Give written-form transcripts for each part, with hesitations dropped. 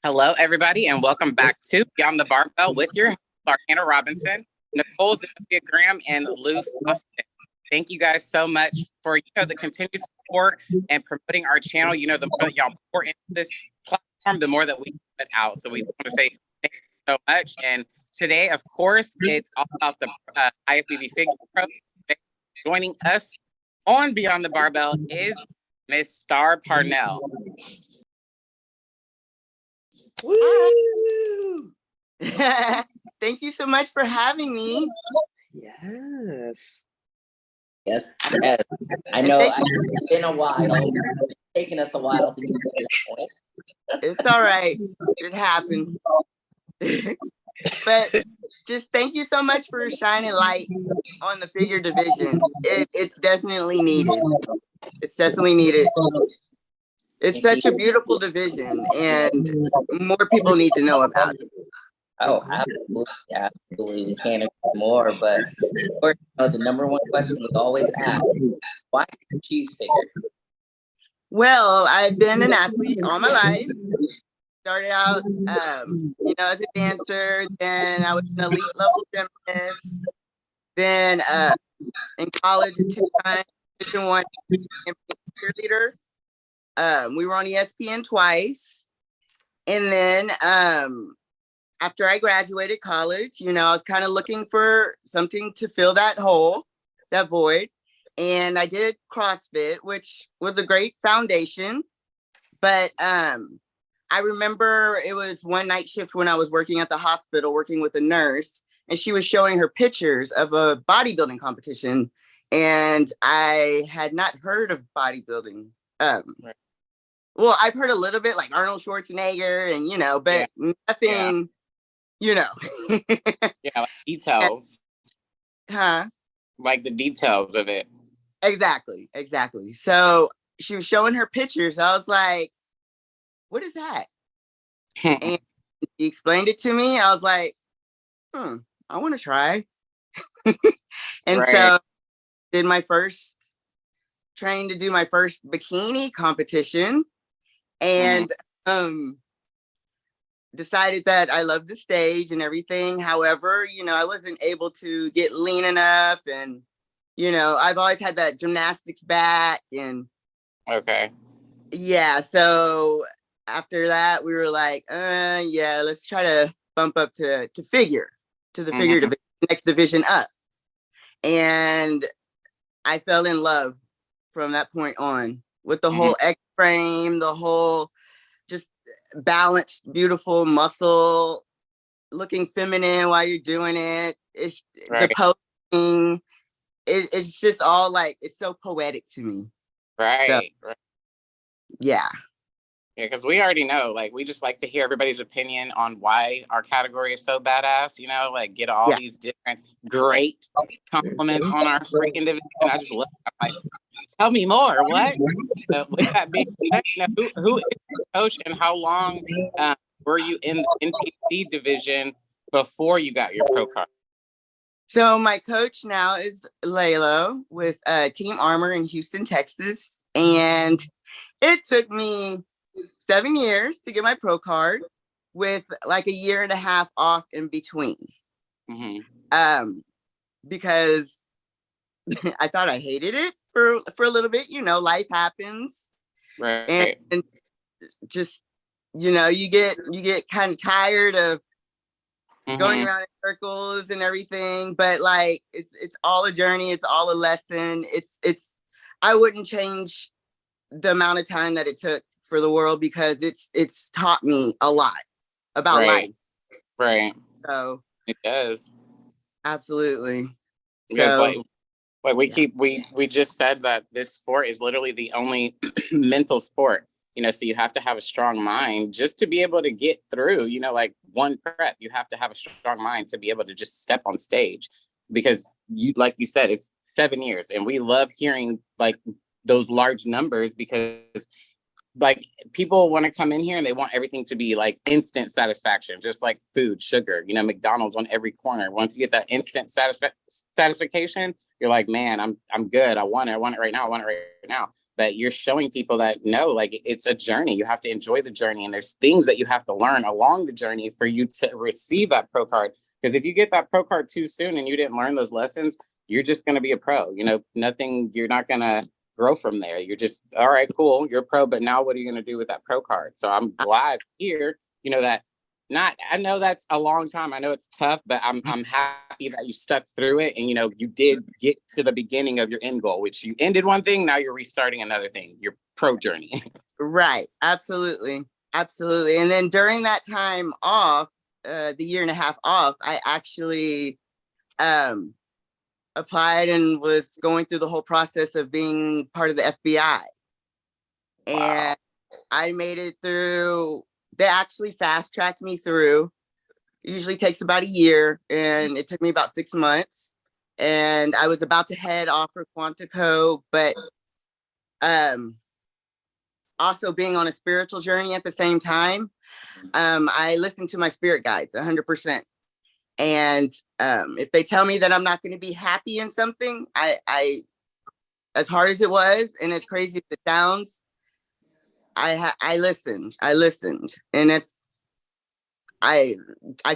Hello, everybody, and welcome back to Beyond the Barbell with your host, Hannah Robinson, Nicole Zenobia Graham, and Lou Foston. Thank you guys so much for the continued support and promoting our channel. The more that y'all pour into this platform, the more that we put out. So we want to say thank you so much. And today, of course, it's all about the IFBB Figure Pro. Joining us on Beyond the Barbell is Miss Star Parnell. Woo! Thank you so much for having me. Yes. Yes. I know it's been a while. It's taken us a while to get to this point. It's all right. It happens. But just thank you so much for shining light on the figure division. It's definitely needed. It's definitely needed. It's such a beautiful division, and more people need to know about it. Oh, absolutely. We can't agree more. But of course, the number one question we always ask: why did you choose figure? Well, I've been an athlete all my life. Started out, as a dancer. Then I was an elite level gymnast. Then in college, a two-time Division I cheerleader. We were on ESPN twice. And then after I graduated college, I was kind of looking for something to fill that hole, that void. And I did CrossFit, which was a great foundation. But I remember it was one night shift when I was working at the hospital, working with a nurse, and she was showing her pictures of a bodybuilding competition. And I had not heard of bodybuilding. Right. Well, I've heard a little bit like Arnold Schwarzenegger and, but nothing, Yeah, like details. Huh? Like the details of it. Exactly. So she was showing her pictures. I was like, what is that? And she explained it to me. I was like, I want to try. And so did my first, trying to do my first bikini competition. And decided that I love the stage and everything. However, I wasn't able to get lean enough. And, I've always had that gymnastics back. And yeah, so after that, we were like, let's try to bump up to figure, to the figure division, next division up. And I fell in love from that point on with the whole X frame, the whole just balanced, beautiful muscle, looking feminine while you're doing it. It's the posing. It's just all like, it's so poetic to me. Right. Yeah. Yeah, because we already know, like, we just like to hear everybody's opinion on why our category is so badass, like get all these different great compliments on our freaking division. I just love it. I'm like, tell me more. What? With that being said, who is your coach and how long were you in the NPC division before you got your pro card? So my coach now is Laylo with Team Armor in Houston, Texas. And it took me 7 years to get my pro card with like a year and a half off in between. Because I thought I hated it for a little bit, life happens. Right. And just, you get kind of tired of going around in circles and everything, but like, it's all a journey. It's all a lesson. I wouldn't change the amount of time that it took for the world because it's taught me a lot about life. Right. So it does. Absolutely. Because we just said that this sport is literally the only mental sport, so you have to have a strong mind just to be able to get through, like one prep. You have to have a strong mind to be able to just step on stage because like you said, it's 7 years and we love hearing like those large numbers because like people want to come in here and they want everything to be like instant satisfaction, just like food, sugar, McDonald's on every corner. Once you get that instant satisfaction, you're like, man, I'm good. I want it right now. but you're showing people that no, like it's a journey. You have to enjoy the journey, and there's things that you have to learn along the journey for you to receive that pro card. Because if you get that pro card too soon and you didn't learn those lessons, you're just going to be a pro. You know, nothing, you're not going to grow from there. You're just, all right, cool, you're a pro, but now what are you going to do with that pro card? So I'm glad here, you know, that not, I know that's a long time. I know it's tough, but I'm happy that you stuck through it. And, you know, you did get to the beginning of your end goal, which you ended one thing. Now you're restarting another thing, your pro journey. Right. Absolutely. Absolutely. And then during that time off, the year and a half off, I actually applied and was going through the whole process of being part of the FBI. And I made it through. They actually fast tracked me through. It usually takes about a year, and it took me about 6 months. And I was about to head off for Quantico, but also being on a spiritual journey at the same time, I listened to my spirit guides 100%. And if they tell me that I'm not going to be happy in something, I, as hard as it was and as crazy as it sounds, I listened, and I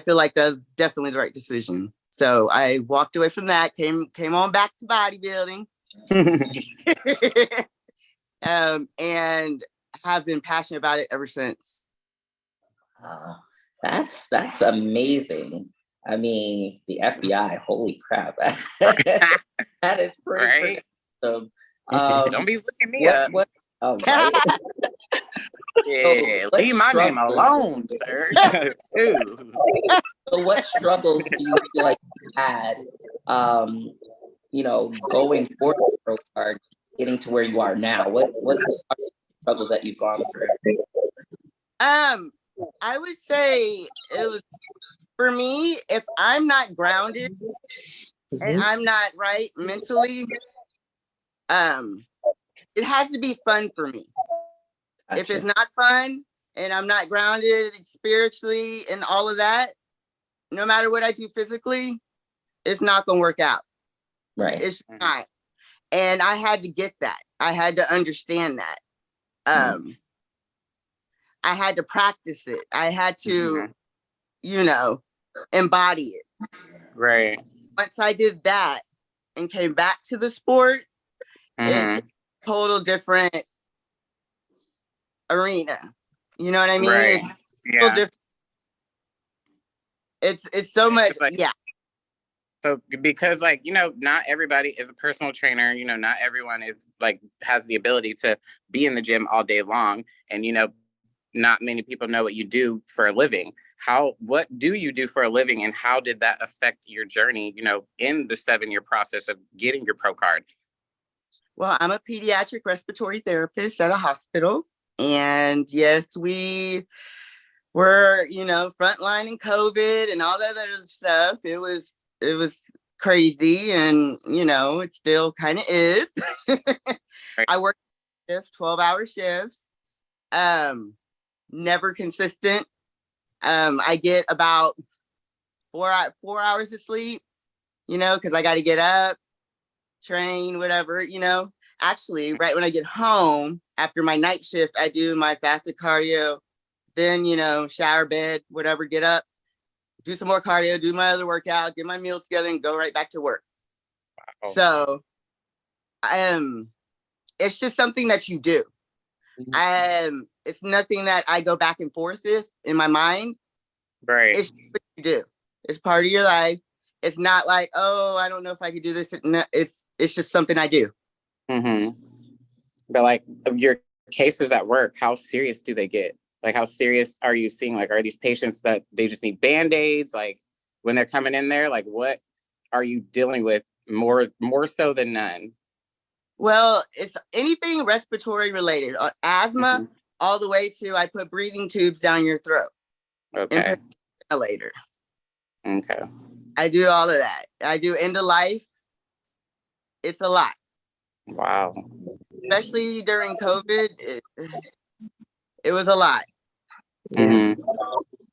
feel like that was definitely the right decision. So I walked away from that, came on back to bodybuilding, and have been passionate about it ever since. That's amazing. I mean, the FBI, holy crap. That is pretty awesome. Don't be looking me up. Oh, right. Yeah, leave my name alone, sir. So what struggles do you feel like you had, you know, going for the pro card, getting to where you are now? What struggles that you've gone through? I would say it was, for me, if I'm not grounded and I'm not right mentally, it has to be fun for me. Gotcha. If it's not fun and I'm not grounded spiritually and all of that, no matter what I do physically, it's not going to work out. Right. It's not. And I had to get that. I had to understand that. I had to practice it. I had to, you know, embody it. Right. Once I did that and came back to the sport, it's a total different arena. You know what I mean? Right. It's so different. It's so much, like, yeah. So because, like, you know, not everybody is a personal trainer, you know, not everyone is like has the ability to be in the gym all day long. And, you know, not many people know what you do for a living. What do you do for a living, and how did that affect your journey, you know, in the 7-year process of getting your pro card? Well, I'm a pediatric respiratory therapist at a hospital. And yes, we were, you know, frontlining COVID and all that other stuff. It was crazy, and, you know, it still kind of is. Right. I work 12-hour shifts, never consistent. I get about 4 hours of sleep, you know, because I got to get up, train, whatever, you know. Actually, right when I get home after my night shift, I do my fasted cardio, then, you know, shower, bed, whatever, get up, do some more cardio, do my other workout, get my meals together, and go right back to work. Wow. So it's just something that you do. It's nothing that I go back and forth with in my mind. Right. It's what you do. It's part of your life. It's not like, oh, I don't know if I could do this. No, it's just something I do. But like your cases at work, how serious do they get? Like, how serious are you seeing? Like, are these patients that they just need Band-Aids? Like, when they're coming in there, like, what are you dealing with more so than none? Well, it's anything respiratory related, asthma, all the way to I put breathing tubes down your throat. Okay. And put a ventilator. Okay. I do all of that. I do end of life. It's a lot. Wow. Especially during COVID, it was a lot.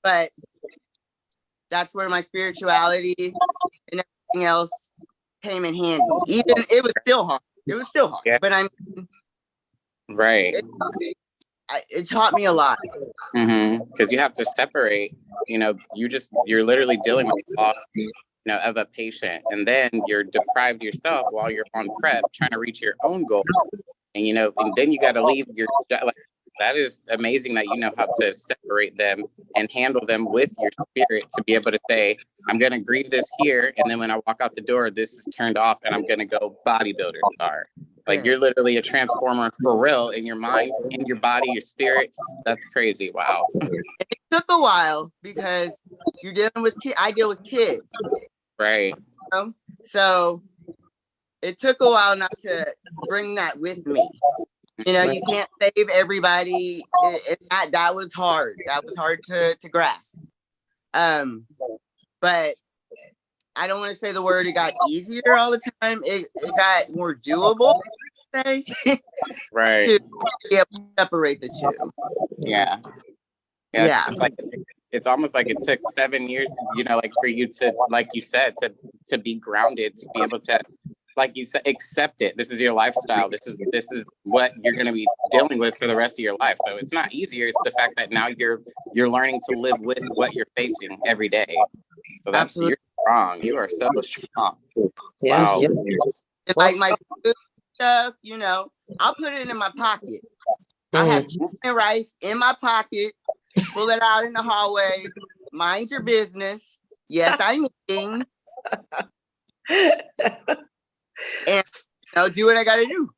But that's where my spirituality and everything else came in handy. Even it was still hard. Yeah. But Right. It taught me a lot. Because you have to separate, you're literally dealing with the loss, of a patient, and then you're deprived yourself while you're on prep trying to reach your own goal. And, and then you got to leave your, like, that is amazing that you know how to separate them and handle them with your spirit to be able to say, I'm going to grieve this here. And then when I walk out the door, this is turned off and I'm going to go bodybuilder star. Like, you're literally a transformer for real in your mind, in your body, your spirit. That's crazy. Wow. It took a while because you're dealing with kids. I deal with kids. Right. So it took a while not to bring that with me. You can't save everybody. That was hard. That was hard to grasp. But I don't want to say the word it got easier all the time. It got more doable, say. Right. To be able to separate the two. Yeah. It's almost like it took 7 years, like for you to, like you said, to be grounded, to be able to, like you said, accept it. This is your lifestyle. This is what you're going to be dealing with for the rest of your life. So it's not easier. It's the fact that now you're learning to live with what you're facing every day. So that's, you're strong. You are so strong. Yeah. Wow. Yeah. Like my food stuff, I'll put it in my pocket. I have chicken and rice in my pocket. Pull it out in the hallway. Mind your business. Yes, I'm eating. And do what I gotta do.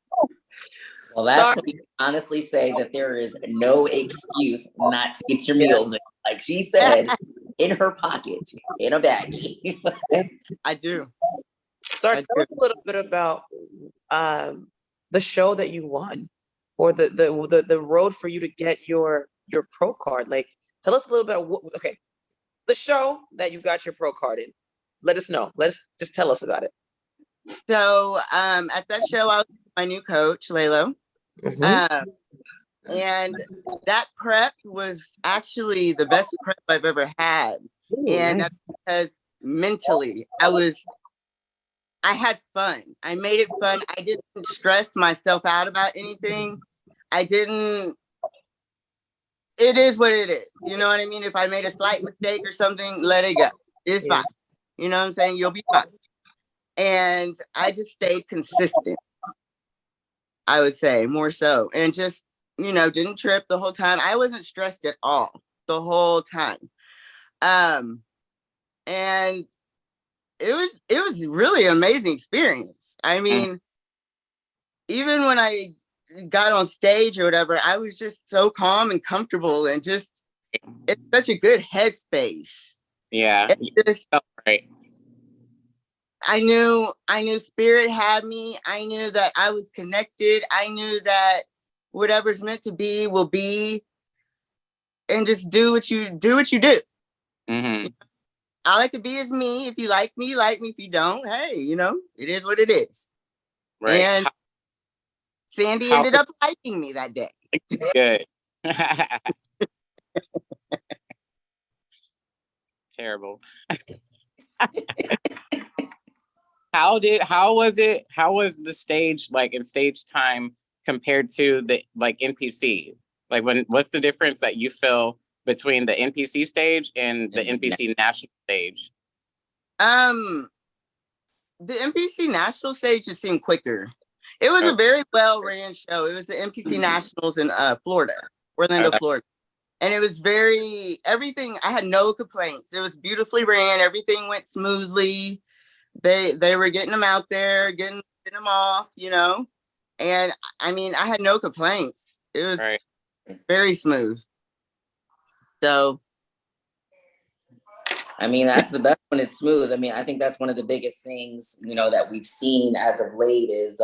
Well, that's when you honestly say that there is no excuse not to get your meals in. Like she said, in her pocket, in a baggie. I do. Tell us a little bit about the show that you won, or the road for you to get your pro card. Like, tell us a little bit about the show that you got your pro card in. Let us know. Just tell us about it. So at that show, I was with my new coach, Lalo. And that prep was actually the best prep I've ever had. And that's because mentally, I had fun. I made it fun. I didn't stress myself out about anything. It is what it is. You know what I mean? If I made a slight mistake or something, let it go. It's fine. You know what I'm saying? You'll be fine. And I just stayed consistent, I would say, more so. And just, didn't trip the whole time. I wasn't stressed at all the whole time. And it was really an amazing experience. I mean, even when I got on stage or whatever, I was just so calm and comfortable and just, it's such a good headspace. Yeah. Just, right. I knew spirit had me. I knew that I was connected. I knew that whatever's meant to be will be, and just do what you do. I like to be as me. If you like me, you like me. If you don't, hey, it is what it is. Right. And Sandy ended up liking me that day. Good. Terrible. How was the stage, like, in stage time compared to the, like, NPC? Like, what's the difference that you feel between the NPC stage and the NPC National stage? The NPC National stage just seemed quicker. It was a very well-ran show. It was the NPC Nationals in Florida, Orlando, Florida. And it was everything, I had no complaints. It was beautifully ran. Everything went smoothly. They were getting them out there, getting them off, And I mean, I had no complaints. It was very smooth. So, I mean, that's the best when it's smooth. I mean, I think that's one of the biggest things, that we've seen as of late is,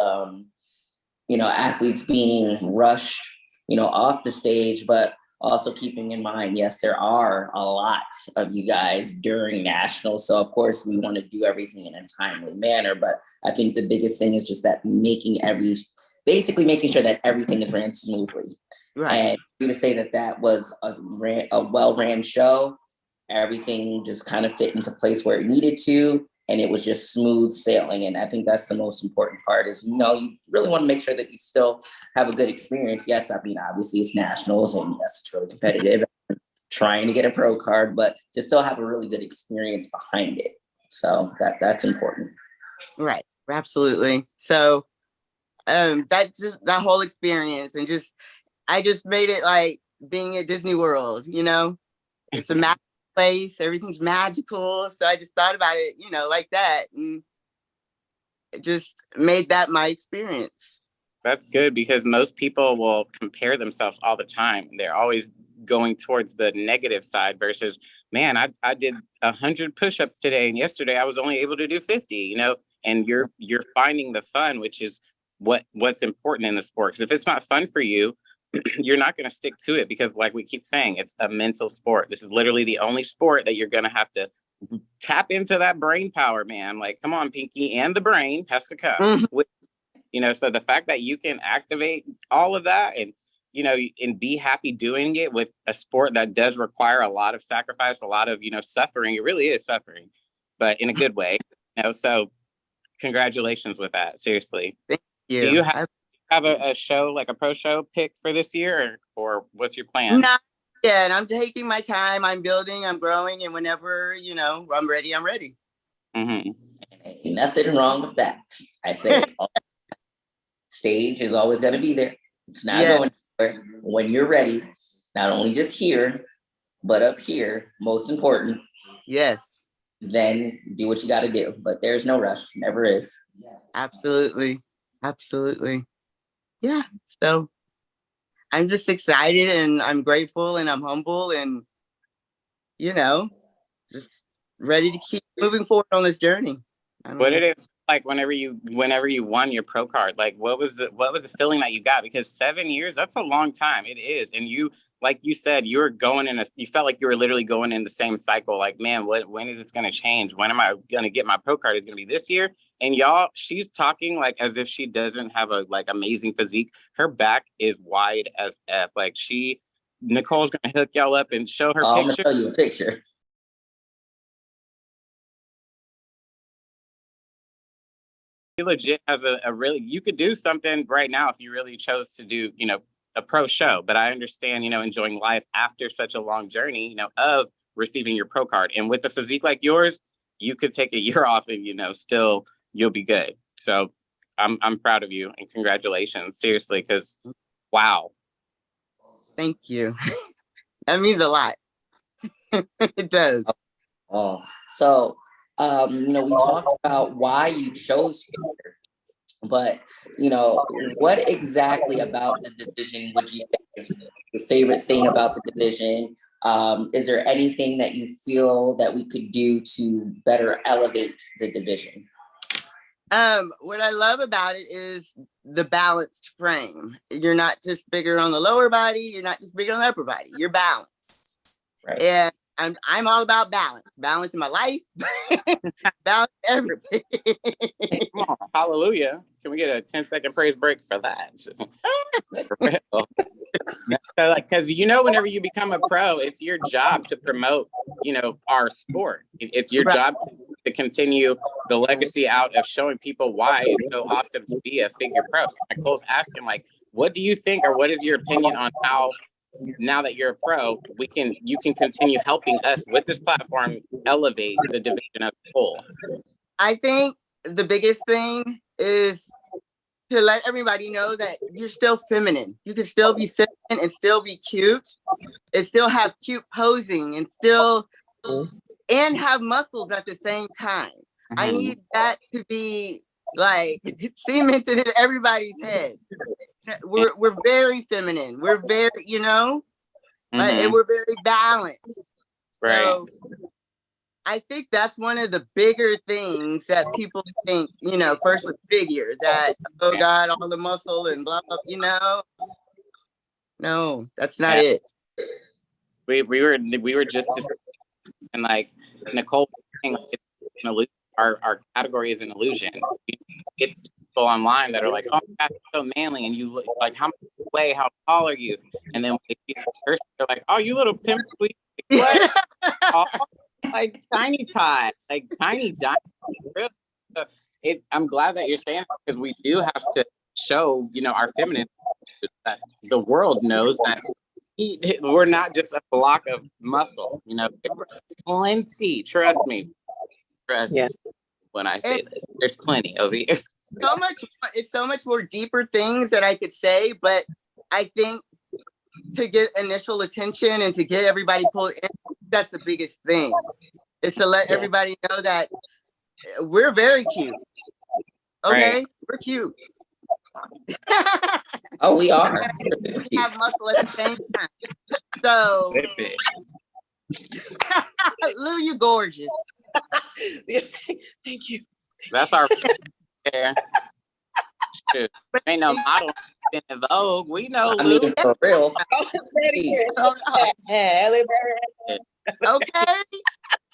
athletes being rushed, off the stage, but also keeping in mind, yes, there are a lot of you guys during nationals. So of course we want to do everything in a timely manner, but I think the biggest thing is just that basically making sure that everything is ran smoothly. Right. And to say that was a well-ran show, everything just kind of fit into place where it needed to. and it was just smooth sailing. And I think that's the most important part is, you really want to make sure that you still have a good experience. Yes, I mean, obviously it's nationals and yes, it's really competitive, trying to get a pro card, but to still have a really good experience behind it. So that's important. Right. Absolutely. So that whole experience and I just made it like being at Disney World, it's a magical place, everything's magical. So I just thought about it, like that, and it just made that my experience. That's good, because most people will compare themselves all the time. They're always going towards the negative side versus, man, I did 100 push-ups today, and yesterday I was only able to do 50, and you're finding the fun, which is what's important in the sport. Because if it's not fun for you, you're not going to stick to it, because like we keep saying, it's a mental sport. This is literally the only sport that you're going to have to tap into that brain power, man. Like, come on, Pinky, and the brain has to come. So the fact that you can activate all of that and, and be happy doing it with a sport that does require a lot of sacrifice, a lot of, suffering. It really is suffering, but in a good way. So congratulations with that. Seriously. Thank you. Do you have a show, like a pro show picked for this year, or what's your plan? Not yet. I'm taking my time. I'm building, I'm growing. And whenever, I'm ready, I'm ready. Mm-hmm. Ain't nothing wrong with that. I say stage is always going to be there. It's not going anywhere. When you're ready, not only just here, but up here, most important. Yes. Then do what you got to do. But there's no rush. Never is. Absolutely. Absolutely. Yeah. So I'm just excited and I'm grateful and I'm humble and, just ready to keep moving forward on this journey. What did it like whenever you won your pro card? Like, what was the feeling that you got? Because 7 years, that's a long time. It is. And you, like you said, you felt like you were literally going in the same cycle. Like, man, when is it going to change? When am I going to get my pro card? Is it going to be this year? And y'all, she's talking like as if she doesn't have a amazing physique. Her back is wide as F. Like Nicole's going to hook y'all up and show her picture. I'm going to show you a picture. She legit has you could do something right now if you really chose to do, a pro show. But I understand, enjoying life after such a long journey, of receiving your pro card. And with a physique like yours, you could take a year off and, still you'll be good. So I'm proud of you and congratulations, seriously, because wow. Thank you. That means a lot. It does. Oh, so we talked about why you chose fair, but what exactly about the division would you say is your favorite thing about the division? Is there anything that you feel that we could do to better elevate the division? What I love about it is the balanced frame. You're not just bigger on the lower body, you're not just bigger on the upper body, you're balanced. Right. And I'm all about balance in my life, balance everything. Come on, hallelujah. Can we get a 10-second praise break for that? Because whenever you become a pro, it's your job to promote, our sport. It's your job to continue the legacy out of showing people why it's so awesome to be a figure pro. So Nicole's asking, what do you think, or what is your opinion on how, now that you're a pro, you can continue helping us with this platform elevate the division as a whole? I think the biggest thing is to let everybody know that you're still feminine. You can still be feminine and still be cute and still have cute posing and and have muscles at the same time. Mm-hmm. I need that to be cemented in everybody's head. We're very feminine. We're very, and we're very balanced. Right. So I think that's one of the bigger things that people think, first with figure, that, oh God, all the muscle and blah, blah, No, that's not it. We were just and Nicole saying, it's an illusion. Our category is an illusion. Get people online that are like, oh, that's so manly, and you look like, how much you weigh, how tall are you? And then when they see the person, they're like, oh, you little pimp squeak. What? Tiny tot, tiny dime. I'm glad that you're saying that, because we do have to show, our feminine, that the world knows that we're not just a block of muscle. Plenty. Trust me. Trust Yeah. when I say this. There's plenty over here. It's so much more deeper things that I could say, but I think to get initial attention and to get everybody pulled in, that's the biggest thing. Is to let everybody know that we're very cute. Okay, Right. we're cute. Oh, we are. We have muscle at the same time. So, Lou, you gorgeous. Thank you. That's our there. Ain't no model in Vogue. We know, I Lou. mean, for real. Okay.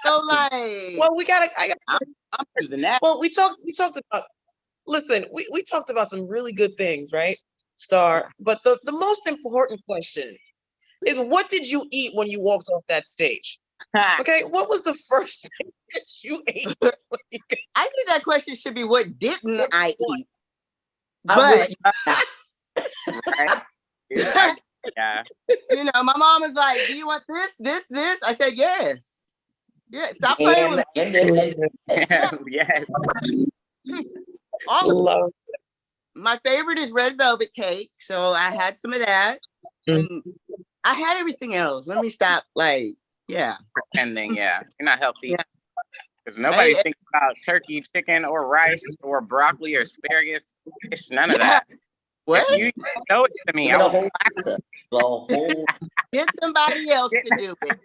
So like, well, I'm using that. well, we talked about, listen, we talked about some really good things, right? Star, but the most important question is, what did you eat when you walked off that stage? Okay, what was the first thing that you ate? I think that question should be, what didn't I eat? But Right? Yeah. My mom was like, do you want this? I said, yes. Yeah, stop playing with me. Yes. Love. My favorite is red velvet cake. So I had some of that. And I had everything else. Let me stop. Pretending, You're not healthy. Yeah. Because nobody thinks about turkey, chicken, or rice, or broccoli, or asparagus, fish, none of that. What? If you show it to me, the whole Get somebody else to do it.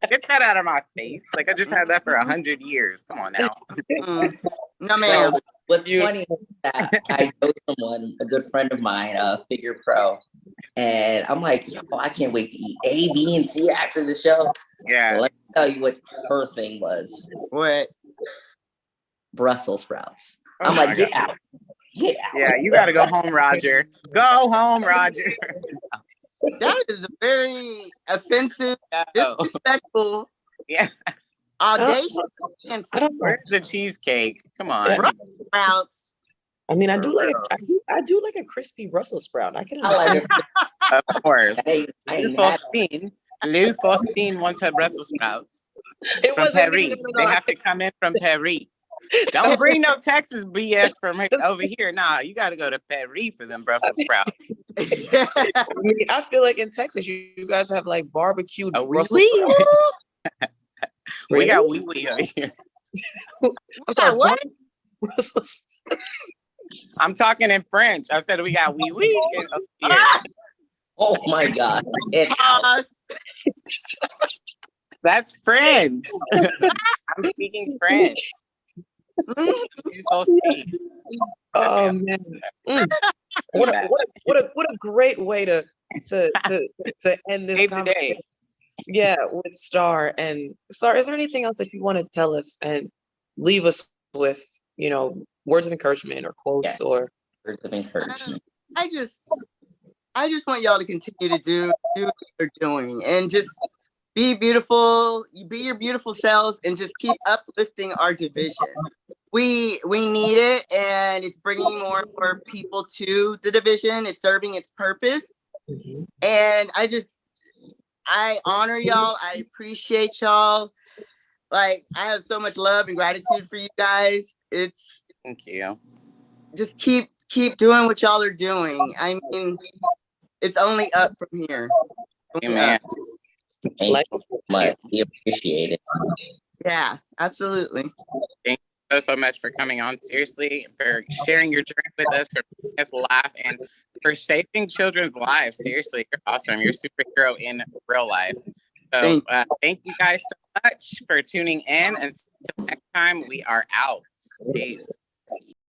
Get that out of my face. Like, I just had that for 100 years. Come on now. No, ma'am. So, what's funny is that I know someone, a good friend of mine, Figure Pro, and I'm like, yo, I can't wait to eat A, B, and C after the show. Yeah. Let me tell you what her thing was. What? Brussels sprouts. Oh I'm like, my get God. out. Get out. Yeah, you got to go home, Roger. Go home, Roger. That is a very offensive, disrespectful, audacious answer. Where's the cheesecake? Come on. Brussels sprouts. I mean, I do like a crispy Brussels sprout. I can I like understand. it. Of course. I ain't had it. Lou Faustine wants her Brussels sprouts. It From wasn't Paris. even They have to come in from Paris. Don't bring no Texas BS from over here. Nah, you got to go to Paris for them Brussels sprouts. I mean, I feel like in Texas, you guys have like barbecued Brussels Oui. sprouts. We got wee over here. I'm sorry, what? I'm talking in French. I said we got wee over here. Oh my God. That's French. I'm speaking French. Oh man. What a great way to end this conversation. Yeah, with Star. And Star, is there anything else that you want to tell us and leave us with, words of encouragement or quotes or words of encouragement? I just want y'all to continue to do what you're doing and just be beautiful. You be your beautiful self and just keep uplifting our division. We need it, and it's bringing more and more people to the division. It's serving its purpose. And I honor y'all. I appreciate y'all. Like, I have so much love and gratitude for you guys. Thank you. Just keep doing what y'all are doing. I mean, it's only up from here. Amen. Thank you so much. We appreciate it. Yeah, absolutely. Thank you so much for coming on. Seriously, for sharing your journey with us, for making us laugh, and for saving children's lives. Seriously, you're awesome. You're a superhero in real life. So thank you guys so much for tuning in. Until next time, we are out. Peace.